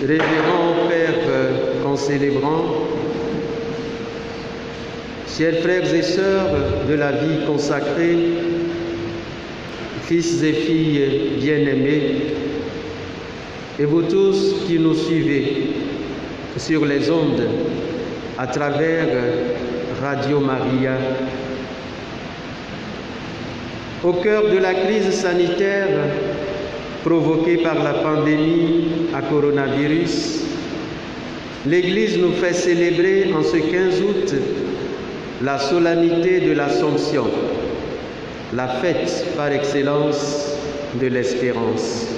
Révérend Père concélébrant, chers frères et sœurs de la vie consacrée, fils et filles bien-aimés, et vous tous qui nous suivez sur les ondes à travers Radio Maria, au cœur de la crise sanitaire provoquée par la pandémie à coronavirus, l'Église nous fait célébrer en ce 15 août la solennité de l'Assomption, la fête par excellence de l'espérance.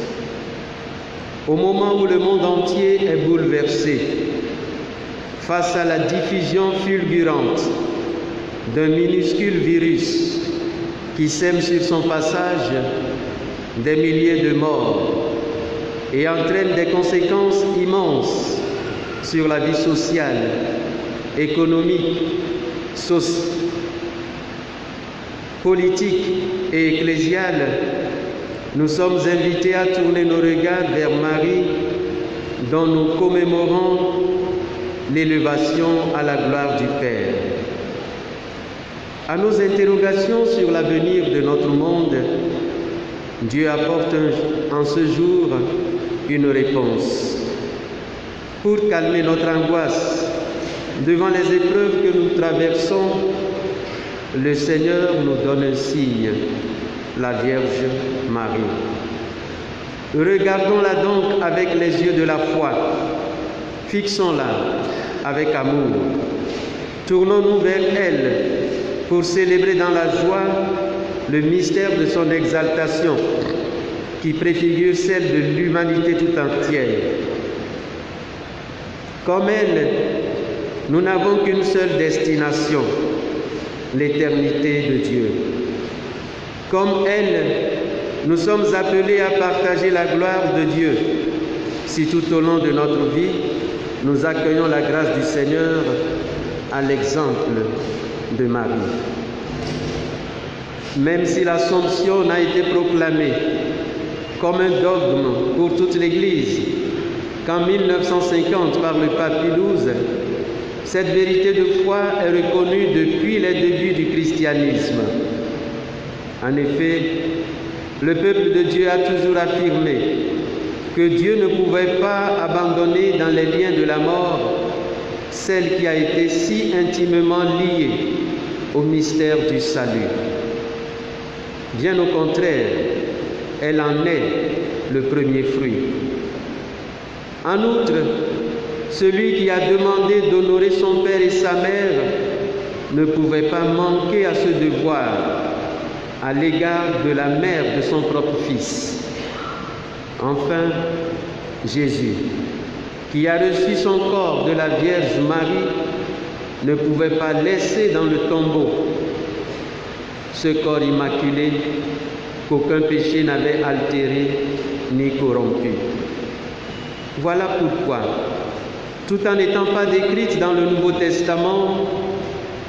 Au moment où le monde entier est bouleversé face à la diffusion fulgurante d'un minuscule virus qui sème sur son passage des milliers de morts et entraîne des conséquences immenses sur la vie sociale, économique, politique et ecclésiale, nous sommes invités à tourner nos regards vers Marie, dont nous commémorons l'élévation à la gloire du Père. À nos interrogations sur l'avenir de notre monde, Dieu apporte en ce jour une réponse. Pour calmer notre angoisse devant les épreuves que nous traversons, le Seigneur nous donne un signe, la Vierge Marie. Regardons-la donc avec les yeux de la foi, fixons-la avec amour, tournons-nous vers elle pour célébrer dans la joie le mystère de son exaltation qui préfigure celle de l'humanité tout entière. Comme elle, nous n'avons qu'une seule destination, l'éternité de Dieu. Comme elle, nous sommes appelés à partager la gloire de Dieu si tout au long de notre vie, nous accueillons la grâce du Seigneur à l'exemple de Marie. Même si l'Assomption n'a été proclamée comme un dogme pour toute l'Église qu'en 1950 par le pape Pie XII, cette vérité de foi est reconnue depuis les débuts du christianisme. En effet, le peuple de Dieu a toujours affirmé que Dieu ne pouvait pas abandonner dans les liens de la mort celle qui a été si intimement liée au mystère du salut. Bien au contraire, elle en est le premier fruit. En outre, celui qui a demandé d'honorer son père et sa mère ne pouvait pas manquer à ce devoir à l'égard de la mère de son propre fils. Enfin, Jésus, qui a reçu son corps de la Vierge Marie, ne pouvait pas laisser dans le tombeau ce corps immaculé qu'aucun péché n'avait altéré ni corrompu. Voilà pourquoi, tout en n'étant pas décrite dans le Nouveau Testament,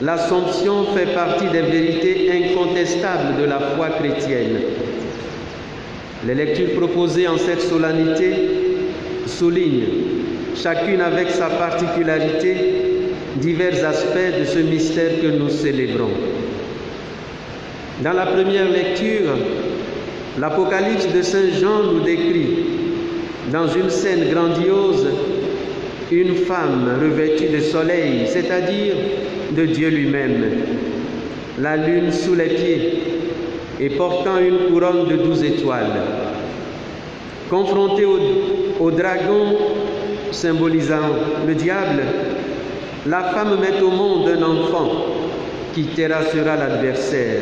l'Assomption fait partie des vérités incontestables de la foi chrétienne. Les lectures proposées en cette solennité soulignent, chacune avec sa particularité, divers aspects de ce mystère que nous célébrons. Dans la première lecture, l'Apocalypse de Saint Jean nous décrit, dans une scène grandiose, une femme revêtue de soleil, c'est-à-dire de Dieu lui-même, la lune sous les pieds et portant une couronne de 12 étoiles. Confrontée au dragon symbolisant le diable, la femme met au monde un enfant qui terrassera l'adversaire.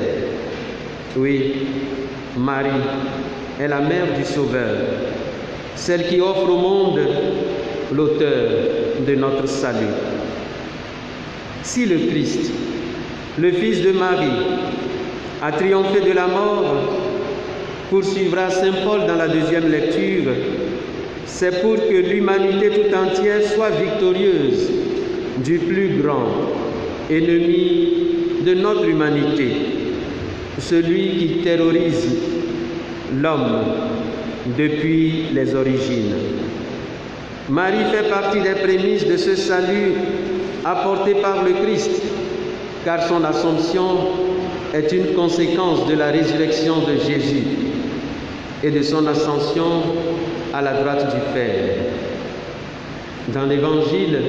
Oui, Marie est la mère du Sauveur, celle qui offre au monde l'auteur de notre salut. Si le Christ, le Fils de Marie, a triomphé de la mort, poursuivra Saint Paul dans la deuxième lecture, c'est pour que l'humanité tout entière soit victorieuse du plus grand ennemi de notre humanité, celui qui terrorise l'homme depuis les origines. Marie fait partie des prémices de ce salut apporté par le Christ, car son Assomption est une conséquence de la résurrection de Jésus et de son ascension à la droite du Père. Dans l'Évangile,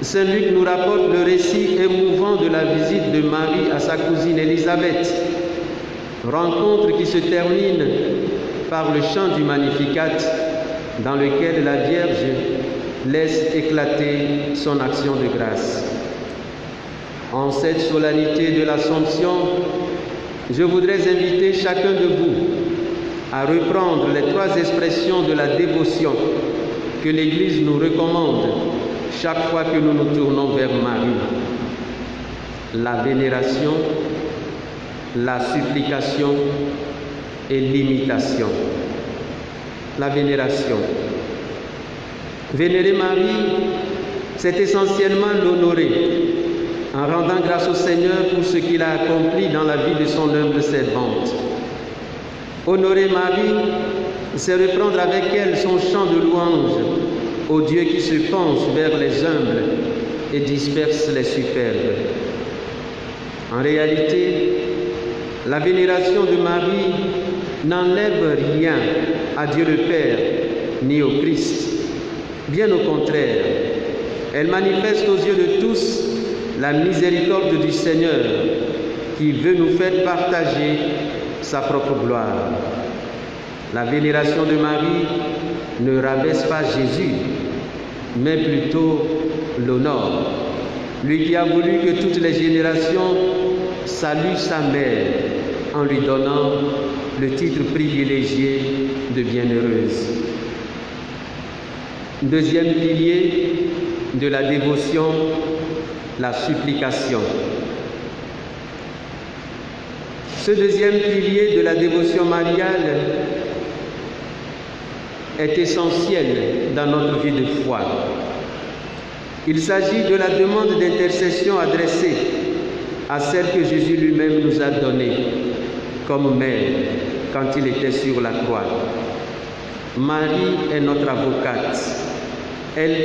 Saint Luc nous rapporte le récit émouvant de la visite de Marie à sa cousine Élisabeth, rencontre qui se termine par le chant du Magnificat, dans lequel la Vierge laisse éclater son action de grâce. En cette solennité de l'Assomption, je voudrais inviter chacun de vous à reprendre les trois expressions de la dévotion que l'Église nous recommande chaque fois que nous nous tournons vers Marie. La vénération, la supplication et l'imitation. La vénération. Vénérer Marie, c'est essentiellement l'honorer, en rendant grâce au Seigneur pour ce qu'il a accompli dans la vie de son humble servante. Honorer Marie, c'est reprendre avec elle son chant de louange au Dieu qui se penche vers les humbles et disperse les superbes. En réalité, la vénération de Marie n'enlève rien à Dieu le Père ni au Christ. Bien au contraire, elle manifeste aux yeux de tous la miséricorde du Seigneur qui veut nous faire partager sa propre gloire. La vénération de Marie ne rabaisse pas Jésus, mais plutôt l'honore. Lui qui a voulu que toutes les générations saluent sa mère en lui donnant le titre privilégié de bienheureuse. Deuxième pilier de la dévotion, la supplication. Ce deuxième pilier de la dévotion mariale est essentiel dans notre vie de foi. Il s'agit de la demande d'intercession adressée à celle que Jésus lui-même nous a donnée comme mère quand il était sur la croix. Marie est notre avocate, elle,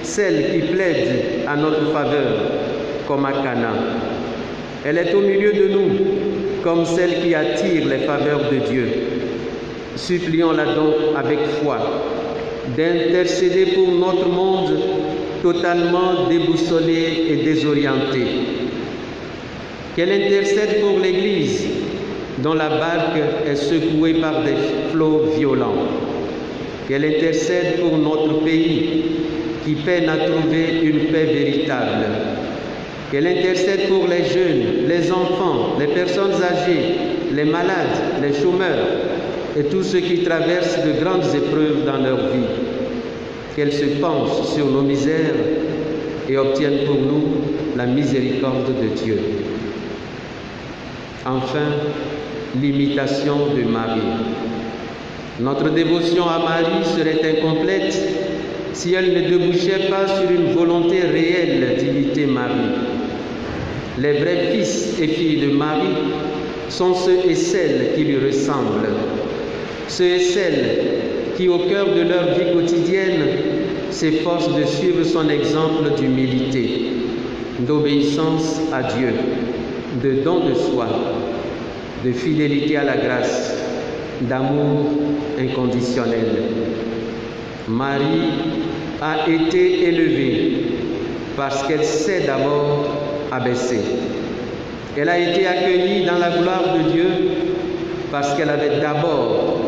celle qui plaide à notre faveur comme à Cana. Elle est au milieu de nous comme celle qui attire les faveurs de Dieu. Supplions-la donc avec foi d'intercéder pour notre monde totalement déboussolé et désorienté. Qu'elle intercède pour l'Église dont la barque est secouée par des flots violents. Qu'elle intercède pour notre pays qui peine à trouver une paix véritable. Qu'elle intercède pour les jeunes, les enfants, les personnes âgées, les malades, les chômeurs et tous ceux qui traversent de grandes épreuves dans leur vie. Qu'elle se penche sur nos misères et obtienne pour nous la miséricorde de Dieu. Enfin, l'imitation de Marie. Notre dévotion à Marie serait incomplète si elle ne débouchait pas sur une volonté réelle d'imiter Marie. Les vrais fils et filles de Marie sont ceux et celles qui lui ressemblent, ceux et celles qui, au cœur de leur vie quotidienne, s'efforcent de suivre son exemple d'humilité, d'obéissance à Dieu, de don de soi, de fidélité à la grâce, d'amour inconditionnel. Marie a été élevée parce qu'elle s'est d'abord abaissée. Elle a été accueillie dans la gloire de Dieu parce qu'elle avait d'abord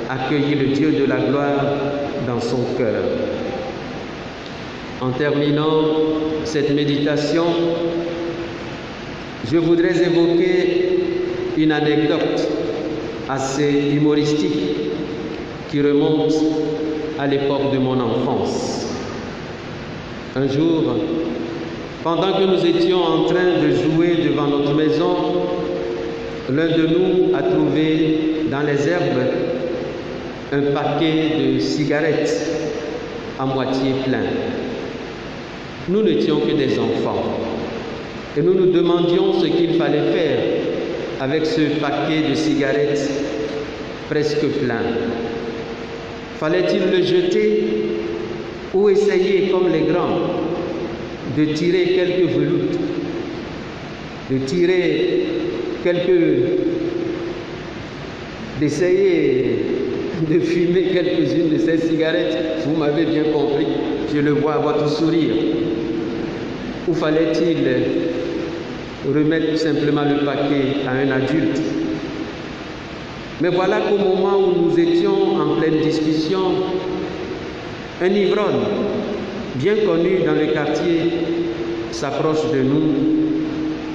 accueilli le Dieu de la gloire dans son cœur. En terminant cette méditation, je voudrais évoquer une anecdote assez humoristique qui remonte à l'époque de mon enfance. Un jour, pendant que nous étions en train de jouer devant notre maison, l'un de nous a trouvé dans les herbes un paquet de cigarettes à moitié plein. Nous n'étions que des enfants et nous nous demandions ce qu'il fallait faire avec ce paquet de cigarettes presque plein. Fallait-il le jeter ou essayer, comme les grands, de tirer quelques veloutes, d'essayer de fumer quelques-unes de ces cigarettes. Vous m'avez bien compris, je le vois à votre sourire. Ou fallait-il remettre simplement le paquet à un adulte? Mais voilà qu'au moment où nous étions en pleine discussion, un ivrogne bien connu dans le quartier s'approche de nous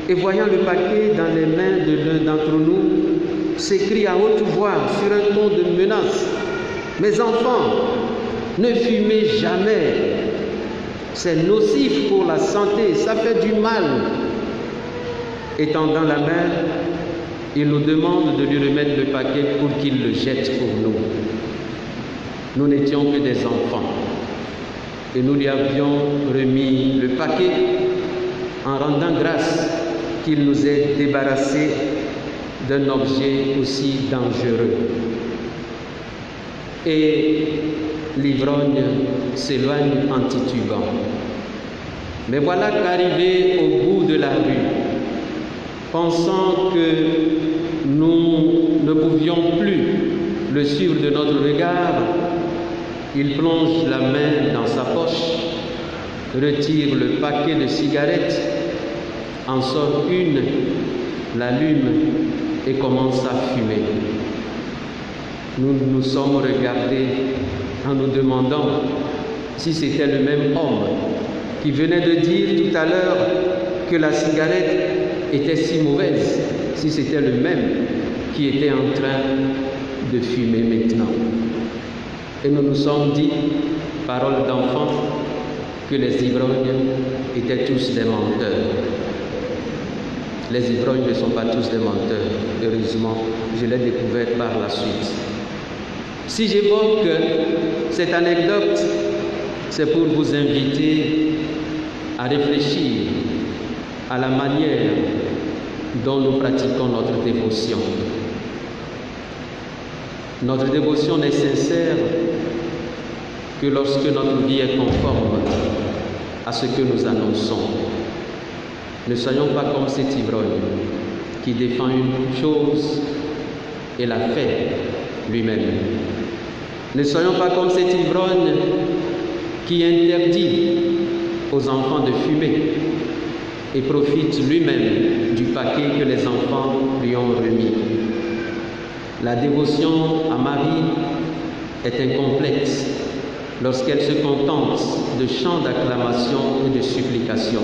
et voyant le paquet dans les mains de l'un d'entre nous, s'écrie à haute voix sur un ton de menace: « Mes enfants, ne fumez jamais, c'est nocif pour la santé, ça fait du mal. » Étendant la main, il nous demande de lui remettre le paquet pour qu'il le jette pour nous. Nous n'étions que des enfants et nous lui avions remis le paquet en rendant grâce qu'il nous ait débarrassés d'un objet aussi dangereux. Et l'ivrogne s'éloigne en titubant. Mais voilà qu'arrivé au bout de la rue, pensant que nous ne pouvions plus le suivre de notre regard, il plonge la main dans sa poche, retire le paquet de cigarettes, en sort une, l'allume et commence à fumer. Nous nous sommes regardés en nous demandant si c'était le même homme qui venait de dire tout à l'heure que la cigarette était si mauvaise, si c'était le même qui était en train de fumer maintenant. Et nous nous sommes dit, parole d'enfant, que les ivrognes étaient tous des menteurs. Les ivrognes ne sont pas tous des menteurs, heureusement, je l'ai découvert par la suite. Si j'évoque cette anecdote, c'est pour vous inviter à réfléchir à la manière dont nous pratiquons notre dévotion. Notre dévotion n'est sincère que lorsque notre vie est conforme à ce que nous annonçons. Ne soyons pas comme cet ivrogne qui défend une chose et la fait lui-même. Ne soyons pas comme cet ivrogne qui interdit aux enfants de fumer et profite lui-même du paquet que les enfants lui ont remis. La dévotion à Marie est incomplète lorsqu'elle se contente de chants d'acclamation et de supplication.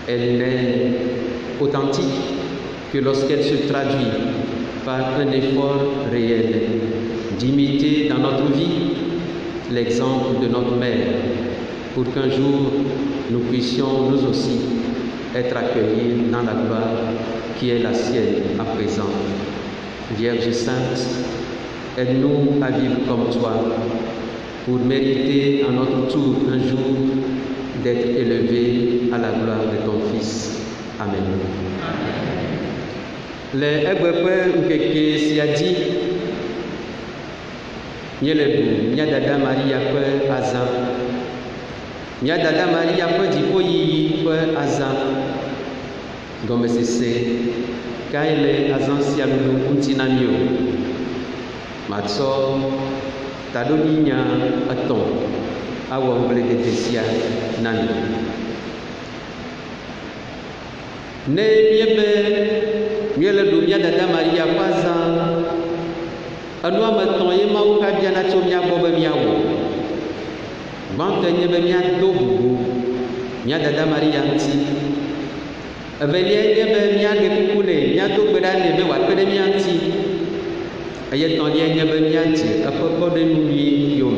Elle n'est authentique que lorsqu'elle se traduit par un effort réel d'imiter dans notre vie l'exemple de notre mère pour qu'un jour nous puissions nous aussi être accueillis dans la gloire qui est la sienne à présent. Vierge Sainte, aide-nous à vivre comme toi pour mériter à notre tour un jour d'être élevés à la gloire de ton Fils. Amen. Les Egbepe Nkeke Siadi, Nyelebu, Nyadada Maria Pe Azan, Nyadada Maria Pe Dipoyi Pe Azan, Gomesese, Kaile Azan Sialulu Untinamio, Matso, Tadoninya Aton, Awamble de Tessia Nani. Ne miebe, mieledu Nyadada Maria Pazan, Anua Maton Yema Ukabiana Chomia Boba Miawo, Bante Nyebe Miadobu, Nyadada Maria Nti, Avelia Nyebe Miade Kukule, Nyado Bedane Bewa Pede Mianti, Ayeton Nyebe Mianti, Apopo de Nui Yom.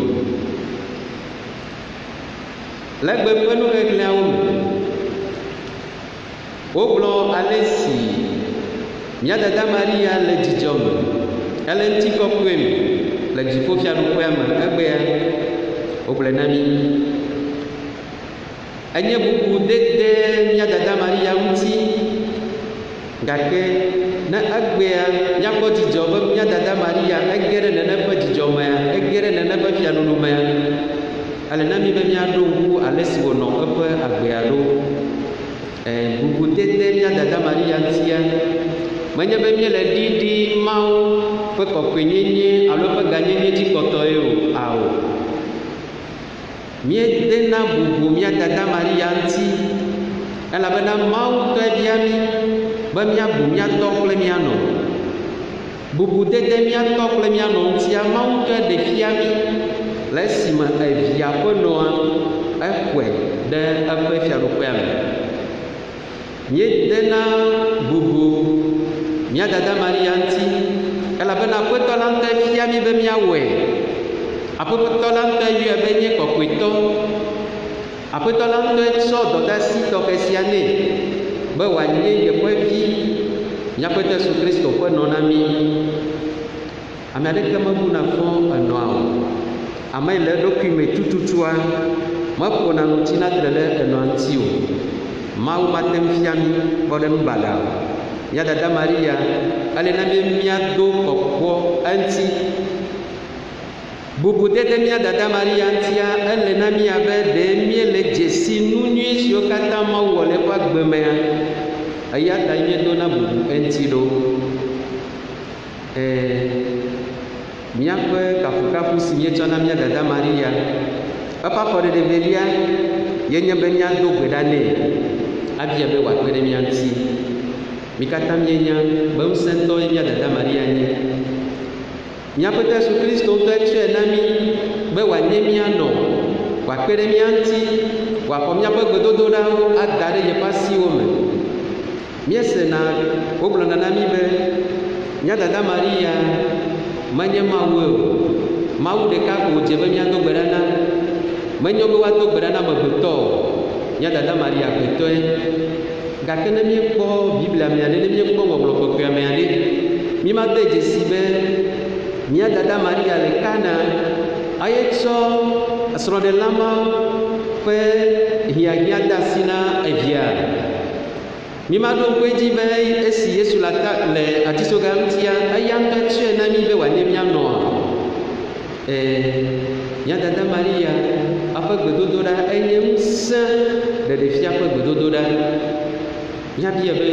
L'Egbe Penu Egleaum, Oblon Alessi, Nyadada Maria le Dijom, Ellen Tiko Puem, le Jipofia Lupuem, Egbea, Oblenami. Anye buku dede Nyadada Maria Unti, Gake, na Egbea, Nyako Dijom, Nyadada Maria, Egere Nenepa Dijomaya, Egere Nenepa Fianulumaya. ale na mi be míaɖo ŋku ale si wònɔ eƒe agbea ɖo. Bubudede mía dada Maria ŋutia menye be míele ɖiɖi Mawu ƒe kɔkɔenyenye alo ƒe ganyenye dzikpɔtɔe o, ao. Míedena bubu mía dada Maria ŋuti elabena Mawu ŋutɔe bia mí be míabu míatɔ kple míanɔ. Bubudede míatɔ kple míanɔ ŋutia Mawu ŋutɔe ɖe fia mí le esime evia ƒe nɔa exɔe ɖe eƒe fiaɖuƒea me. Míedena bubu mía dada Maria ŋuti elabena Aƒetɔ la ŋutɔe fia mí be míawɔe. Aƒetɔ la ŋutɔe yɔe be nye kɔkɔetɔ. Aƒetɔ la ŋutɔe tsɔ dɔdeasi tɔxɛ sia nɛ be wòanye yeƒe vi, míaƒe Yesu Kristo ƒe nɔ na mí. Ame aɖeke mebuna fɔ enɔa o. Ame yi le eɖokui me tututua meƒona ŋuti na tre ɖe enɔa ŋuti o. Mawu mate ŋu fia mí kpɔ ɖe nubaɖa o. Mía dada Maria ele na míado kɔkɔ eŋuti. Bubudede mía dada Maria ŋutia ele na mí abe ɖe míele dzesi nu nyui siwo katã Mawu wɔ le eƒe agbe mea, eya ta míedona bubu eŋuti ɖo. Míaƒe kafukafu si míetsɔ na mía dada Maria eƒe afɔɖeɖe velia yenye be míado gbe ɖa nɛ abia be wòakpe ɖe mía ŋuti. Mi katã mienya be ŋusẽtɔe mía dada Maria nye. Míaƒe Yesu Kristo ŋutɔe tsɔe na mí be wòanye míanɔ, wòakpe ɖe mía ŋuti, wòaxɔ míaƒe gbedodoɖawo ada ɖe yeƒe asiwo me. Míesena wogblɔna na mí be mía dada Maria menye Mawu o. Mawu ɖeka ko wòdze be míado gbe ɖa na. Menye be woado gbe ɖa na amegbetɔ o. Mía dada Maria agbetɔe. Gake ne míekpɔ Biblia mea ɖe, ne míekpɔ ŋɔŋlɔ kɔkɔea mea ɖe, mí made dzesi be mía dada Maria le Kana eye tsɔ srɔ̃ɖela mawo ƒe hiahiã de asi na evia. Mí maɖo ŋku edzi be esi Yesu le atisoga ŋutia, eya ŋutɔ tsɔe na mí be wòanye míanɔa. Mía dada Maria eƒe gbedodoɖa enye ŋusẽ ɖeɖefia ƒe gbedodoɖa. Míabia be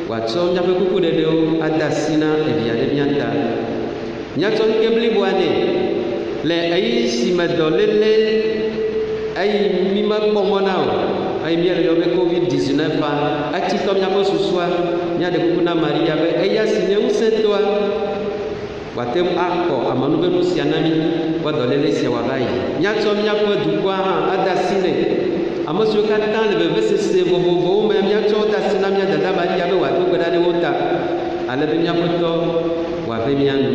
wòatsɔ míaƒe kukuɖeɖewo ade asi na evia ɖe mía ta. Míatsɔ nuke bliboa nɛ le eyi si me dɔléle eyi mí mekpɔ mɔ na o, eyi míele yɔ be COVID-19 etitɔ míaƒe susua. Míaɖe kuku na Maria be eya si nye ŋusẽtɔa wòate ŋu akɔ amenuvenu sia na mí be dɔléle sia wòava yi. Míatsɔ míaƒe dukɔa hã ade asi nɛ. Ame siwo katã le vevesese vovovowo me, míatsɔ de asi na mía dada Maria be wòado gbe ɖa ɖe wo ta, ale be míaƒe tɔ wòave mía nu.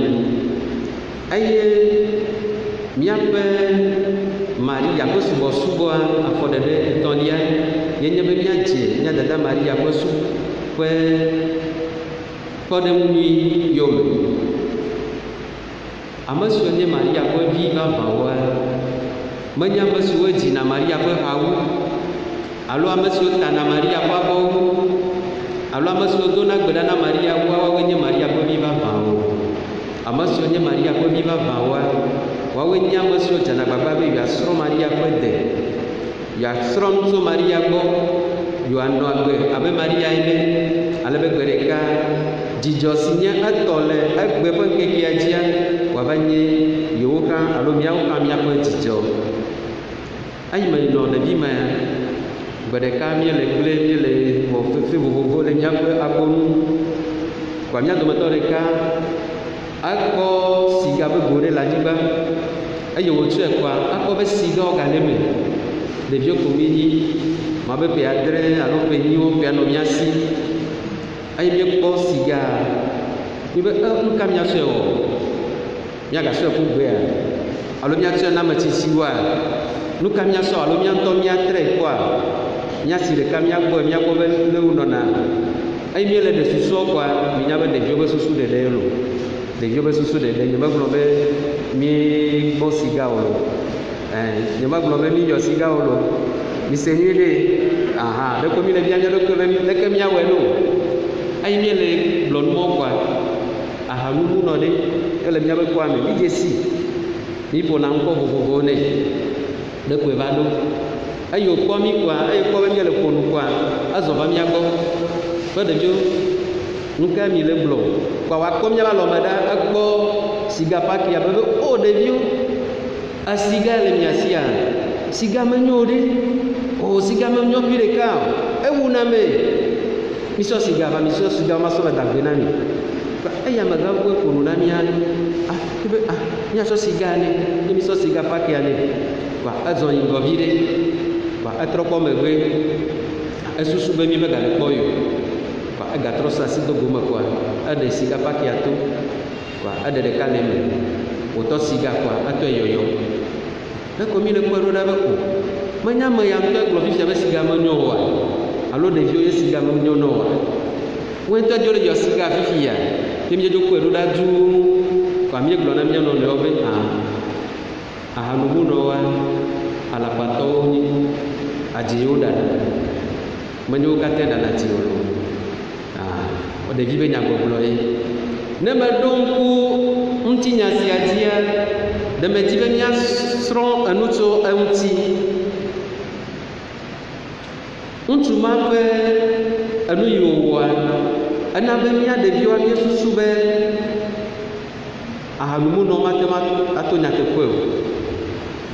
Eye míaƒe Maria ƒe subɔsubɔa afɔɖeɖe etɔ̃lia yenye be míadze mía dada Maria ƒe kpɔɖeŋu nyui yome. Ame siwo nye Maria ƒe vi vavãwoa menye ame siwo dzina Maria ƒe hawu alo ame siwo tana Maria ƒe abɔwu alo ame siwo dona gbe ɖa na Maria woawoe nye Maria ƒe vi vavãwo. Ame siwo nye Maria ƒe vi vavãwoa, woawoe nye ame siwo dzena gbagba be yewoasrɔ̃ Maria ƒe de, yewoasrɔ̃ nu tso Maria gbɔ, yewoanɔ agbe abe Maria ene, alebe gbe ɖeka dzidzɔ si nye etɔ le egbe ƒe ŋkekea dzia wòava nye yewo hã alo míawo hã míaƒe dzidzɔ. Eyi me nɔ ɖevi mea, gbe ɖeka míele gblẽ, míele wɔ fefe vovovo le míaƒe agbonu. Kɔa mía dometɔ ɖeka ekpɔ siga be go ɖe le anyigba eye wòtsɔe kɔa ekpɔ be sigawo gale eme. Ɖeviwo ko mi nyi, ma be ƒe 7 alo ƒe 8 ƒea nɔ mía si eye míekpɔ siga mi be nu ka míasɔe wɔ? Míagasɔe ƒu gbea alo míatsɔe na ame tsitsiwoa? Nu ka míasɔ alo mía ŋutɔ míatre kpɔa? Míasi ɖeka míagbɔe míakpɔ be ne wonɔna eye míele ɖe susua kɔa minya be ɖeviwo be susu ɖeɖe lo. Ɖeviwo be susu ɖeɖe nye megblɔ be mígbɔ siga o lo. Nye megblɔ be míyɔ siga o lo. Mise nyui ɖe. Ɖeko mi le bianya ɖokui be leke míawɔe no. Eye míele gblɔ numɔ kɔa ahanumu nɔ ɖe ele míaƒe kɔa me. Mi dzesi mi ƒona ŋkɔ vovovowo nɛ. ɖe koe va ɖo eye wòkpɔ mí koa eye wòkpɔ be míele ƒo nu koa ezɔ va mía gbɔ be ɖeviwo nu ka mi le gblɔ koa wòakpɔ míaƒe alɔme ɖa ekpɔ siga pakia be o ɖeviwo asiga le mia sia siga menyo ɖe o siga menyo ƒi ɖeka o ewuna me misɔ siga va misɔ siga ma sɔ le dagbe na mi eya amegã ƒe ƒo nu na mía be míasɔ siga ne ye misɔ siga pakia ne koa ezɔ yingɔ vi ɖe koa etrɔ kpɔ megbe esusu be mi be gale kpɔ yo koa egatrɔ sa asi do gome koa eɖe siga pakia to koa eɖe ɖeka le me wòtɔ siga koa etɔe yɔyɔ eko mi le kpe ɖo ɖa be o menya ame ya ŋutɔ gblɔ fifia be siga menyo oa alo ɖeviwo ye siga menyo na oa woe ŋutɔ dzo le yɔ siga fifia ye míedzo kpe ɖo ɖa duu koa míegblɔ na mía nɔnɔewo be ahanumunɔwoa alakpatɔwo nyi adziwo ɖana menye wo katã ɖana dzi o lo ɖevi be nyagbɔgblɔ ye ne meɖo ŋku ŋutinya sia dzia ɖe medzi be míasrɔ̃ enu tso eŋuti ŋutsu ma ƒe enu yi wòwɔa ena be mía ɖeviwoa míesusu be ahanumunɔ mate ato nyateƒe o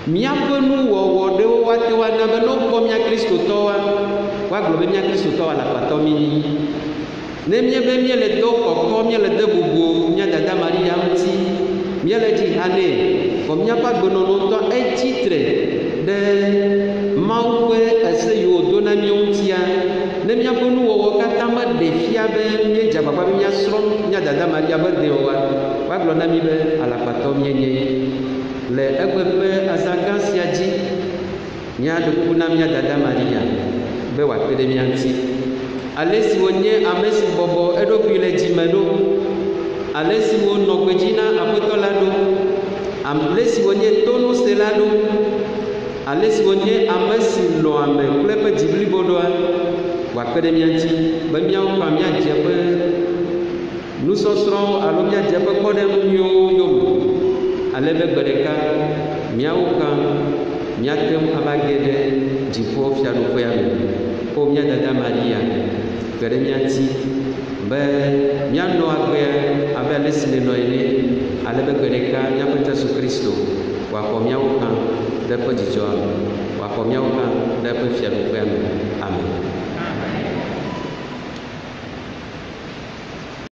míaƒe nuwɔwɔ ɖewo woate woana be ne wokpɔ mía kristotɔwoa woagblɔ be mía kristotɔwoa le akpatɔ mi nyi ne míebe míele do kɔkɔ míele de bubu mía dada Maria ŋuti míele dzi ha nɛ vɔ míaƒe agbenɔnɔ ŋutɔ etsitre ɖe Mawu ƒe ese yi wòdo na mí ŋutia ne míaƒe nuwɔwɔ katã meɖe fia be míedze agbagba be míasrɔ̃ mía dada Maria be dɛ oa woagblɔ na mí be alakpatɔ míenye le egbe ƒe azãgã sia dzi míaɖe kuku na mía dada Maria be wòakpe ɖe mía ŋuti ale si wònye ame si bɔbɔ eɖokui le dzime ɖo ale si wònɔ gbedzi na aƒetɔ la ɖo ale si wònye tonusela ɖo ale si wònye ame si lɔ ame kple eƒe dzi blibo ɖoa wòakpe ɖe mía ŋuti be míawo hã míadze eƒe nusɔsrɔ̃ alo míadze eƒe kpɔɖeŋu nyuiwo yome ale be gbe ɖeka míawo hã míate ŋu ava ge ɖe dziƒo fiaɖuƒea me o mía dada Maria gbe ɖe mía ŋuti be míanɔ agbea abe ale si nenɔ ene ale be gbe ɖeka míaƒe Yesu Kristo wòaxɔ míawo hã ɖe eƒe dzidzɔa me wòaxɔ míawo hã ɖe eƒe fiaɖuƒea me. Amen.